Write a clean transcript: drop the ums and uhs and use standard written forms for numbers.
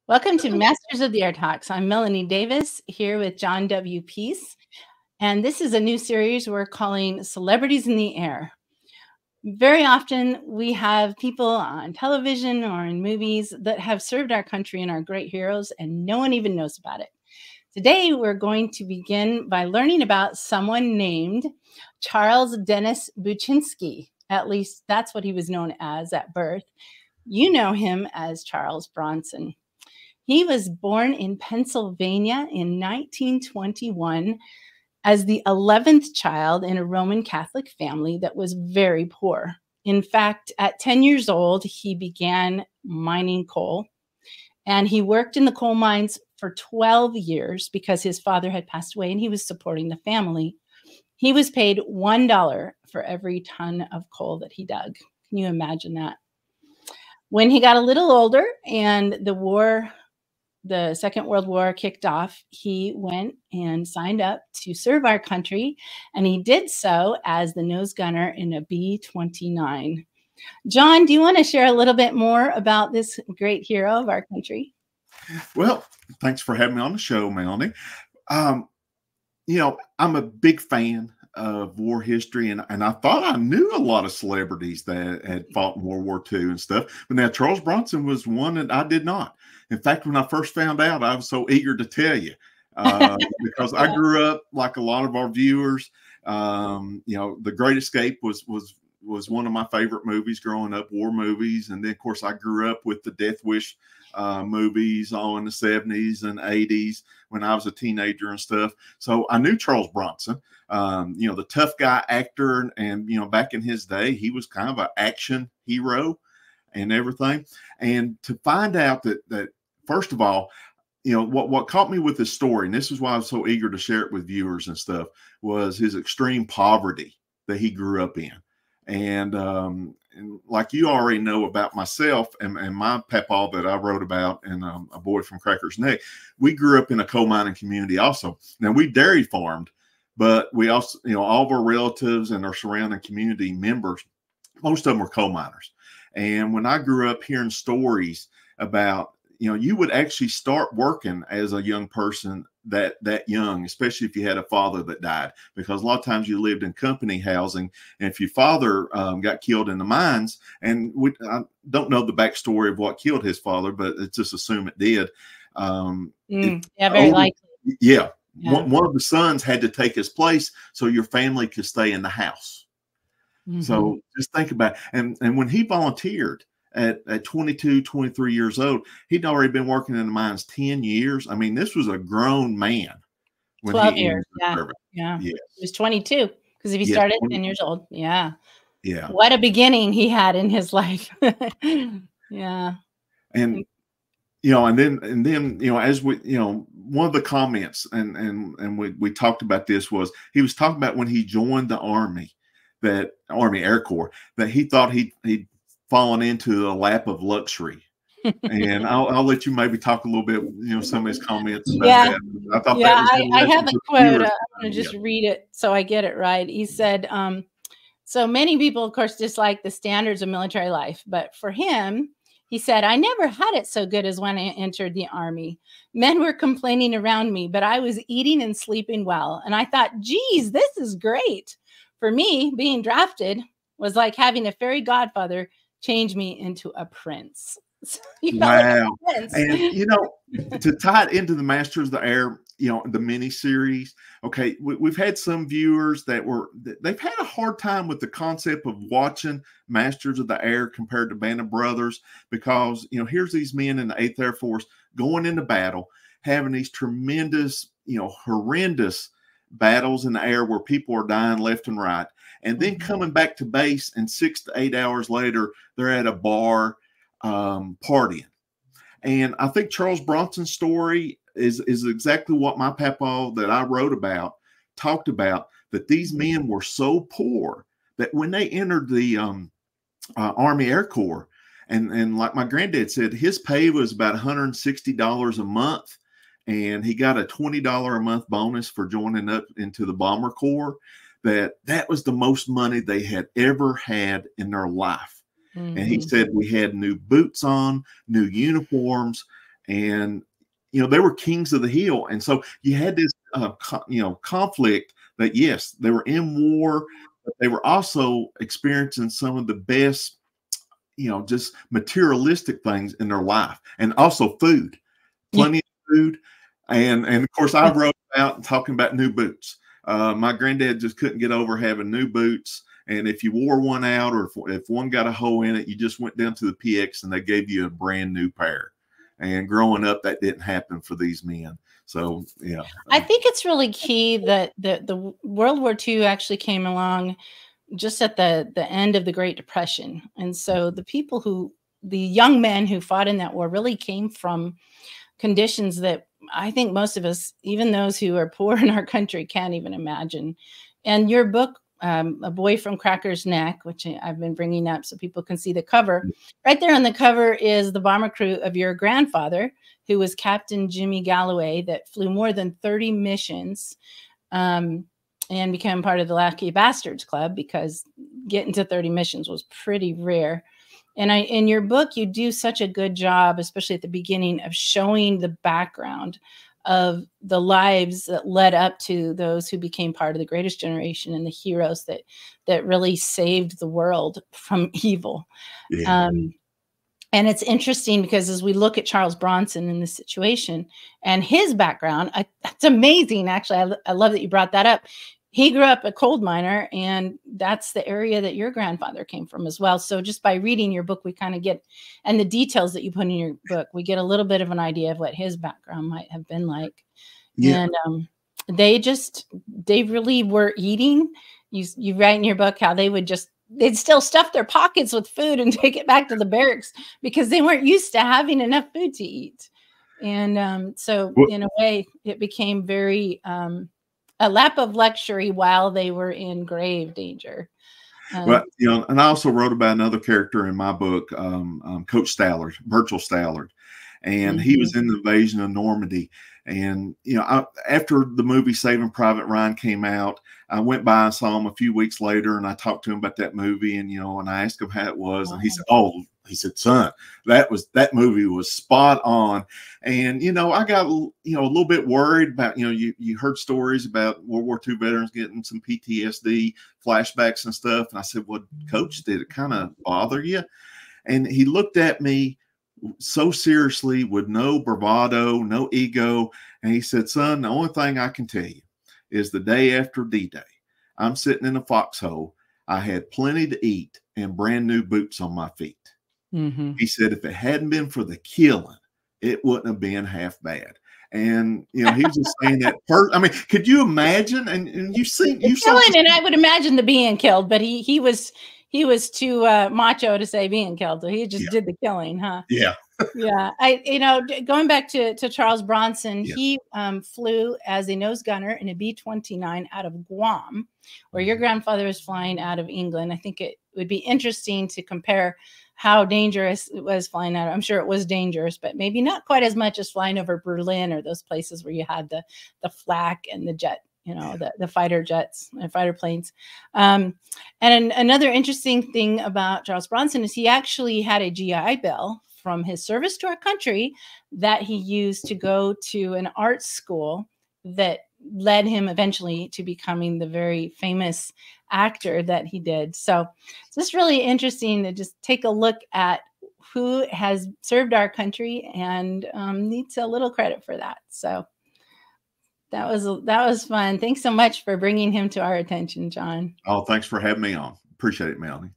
Welcome to Masters of the Air Talks. I'm Melanie Davis here with John W. Peace, and this is a new series we're calling Celebrities in the Air. Very often we have people on television or in movies that have served our country and are great heroes, and no one even knows about it. Today, we're going to begin by learning about someone named Charles Dennis Buczynski. At least that's what he was known as at birth. You know him as Charles Bronson. He was born in Pennsylvania in 1921 as the 11th child in a Roman Catholic family that was very poor. In fact, at 10 years old, he began mining coal, and he worked in the coal mines for 12 years because his father had passed away and he was supporting the family. He was paid $1 for every ton of coal that he dug. Can you imagine that? When he got a little older and the Second World War kicked off, he went and signed up to serve our country, and he did so as the nose gunner in a B-29. John, do you want to share a little bit more about this great hero of our country? Well, thanks for having me on the show, Melanie. I'm a big fan of war history, and I thought I knew a lot of celebrities that had fought in World War II and stuff. But now Charles Bronson was one that I did not. In fact, when I first found out, I was so eager to tell you because I grew up like a lot of our viewers. The Great Escape was one of my favorite movies growing up, war movies, and then of course I grew up with the Death Wish movies all in the 70s and 80s when I was a teenager and stuff. So I knew Charles Bronson, the tough guy actor, and back in his day, he was kind of an action hero and everything. And to find out that first of all, what caught me with this story, and this is why I was so eager to share it with viewers and stuff, was his extreme poverty that he grew up in. And like you already know about myself and my papaw that I wrote about and A Boy from Cracker's Neck, we grew up in a coal mining community also. Now, we dairy farmed, but we also, all of our relatives and our surrounding community members, most of them were coal miners. And when I grew up hearing stories about, you would actually start working as a young person that young, especially if you had a father that died, because a lot of times you lived in company housing. And if your father got killed in the mines, and I don't know the backstory of what killed his father, but let's just assume it did. Very likely. Yeah. One of the sons had to take his place so your family could stay in the house. Mm-hmm. So just think about it. And when he volunteered at 22, 23 years old, he'd already been working in the mines 10 years. I mean, this was a grown man. 12 years. Yeah. Yes. He was 22 because if he started at 10 years old. Yeah. Yeah. What a beginning he had in his life. Yeah. And, and then, as we, one of the comments and we talked about this was he was talking about when he joined the Army, that Army Air Corps, that he thought he'd fallen into the lap of luxury. And I'll let you maybe talk a little bit, some of his comments about that. I thought that was I have a quote. I'm going to just read it so I get it right. He said, so many people, of course, dislike the standards of military life. But for him, he said, I never had it so good as when I entered the Army. Men were complaining around me, but I was eating and sleeping well. And I thought, geez, this is great. For me, being drafted was like having a fairy godfather change me into a prince. So wow. And, to tie it into the Masters of the Air, the mini series. Okay. We've had some viewers they've had a hard time with the concept of watching Masters of the Air compared to Band of Brothers, because, here's these men in the 8th Air Force going into battle, having these tremendous, horrendous battles in the air where people are dying left and right. And then coming back to base, and 6 to 8 hours later, they're at a bar partying. And I think Charles Bronson's story is exactly what my papaw that I wrote about talked about, that these men were so poor that when they entered the Army Air Corps, and like my granddad said, his pay was about $160 a month, and he got a $20 a month bonus for joining up into the Bomber Corps. That was the most money they had ever had in their life. Mm-hmm. And he said we had new boots on, new uniforms, and they were kings of the hill, and so you had this conflict that, yes, they were in war, but they were also experiencing some of the best, just materialistic things in their life, and also food, plenty of food. And of course, I wrote about talking about new boots. My granddad just couldn't get over having new boots. And if you wore one out, or if one got a hole in it, you just went down to the PX and they gave you a brand new pair. And growing up, that didn't happen for these men. So, yeah. I think it's really key that the World War II actually came along just at the end of the Great Depression. And so the young men who fought in that war really came from conditions that I think most of us, even those who are poor in our country, can't even imagine. And your book, A Boy from Cracker's Neck, which I've been bringing up so people can see the cover. Right there on the cover is the bomber crew of your grandfather, who was Captain Jimmy Galloway, that flew more than 30 missions and became part of the Lucky Bastards Club, because getting to 30 missions was pretty rare. And in your book, you do such a good job, especially at the beginning, of showing the background of the lives that led up to those who became part of the greatest generation, and the heroes that really saved the world from evil. Yeah. And it's interesting because as we look at Charles Bronson in this situation and his background, it's amazing. Actually, I love that you brought that up. He grew up a coal miner, and that's the area that your grandfather came from as well. So just by reading your book, we kind of get, and the details that you put in your book, we get a little bit of an idea of what his background might have been like. Yeah. And they really were eating. You write in your book how they'd still stuff their pockets with food and take it back to the barracks because they weren't used to having enough food to eat. And so in a way, it became very a lap of luxury while they were in grave danger. Well, and I also wrote about another character in my book, Coach Stallard, Virgil Stallard, and he was in the invasion of Normandy. And, after the movie Saving Private Ryan came out, I went by and saw him a few weeks later, and I talked to him about that movie, and, and I asked him how it was. And he said, son, that movie was spot on. And, I got, a little bit worried about, you heard stories about World War II veterans getting some PTSD flashbacks and stuff. And I said, well, Coach, did it kind of bother you? And he looked at me so seriously, with no bravado, no ego. And he said, son, the only thing I can tell you is the day after D-Day, I'm sitting in a foxhole. I had plenty to eat and brand new boots on my feet. He said, if it hadn't been for the killing, it wouldn't have been half bad. And, he was just saying that I mean, could you imagine? And you saw killing, and I would imagine the being killed, but he was too macho to say being killed. So he just did the killing, huh? Yeah. Yeah. Going back to Charles Bronson, he flew as a nose gunner in a B-29 out of Guam, where your grandfather was flying out of England. I think it would be interesting to compare how dangerous it was flying out. I'm sure it was dangerous, but maybe not quite as much as flying over Berlin or those places where you had the flak and the jet, the fighter jets and fighter planes. And another interesting thing about Charles Bronson is he actually had a GI Bill from his service to our country that he used to go to an art school that led him eventually to becoming the very famous actor that he did. So it's just really interesting to just take a look at who has served our country and needs a little credit for that. So that was fun. Thanks so much for bringing him to our attention, John. Oh, thanks for having me on. Appreciate it, Melanie.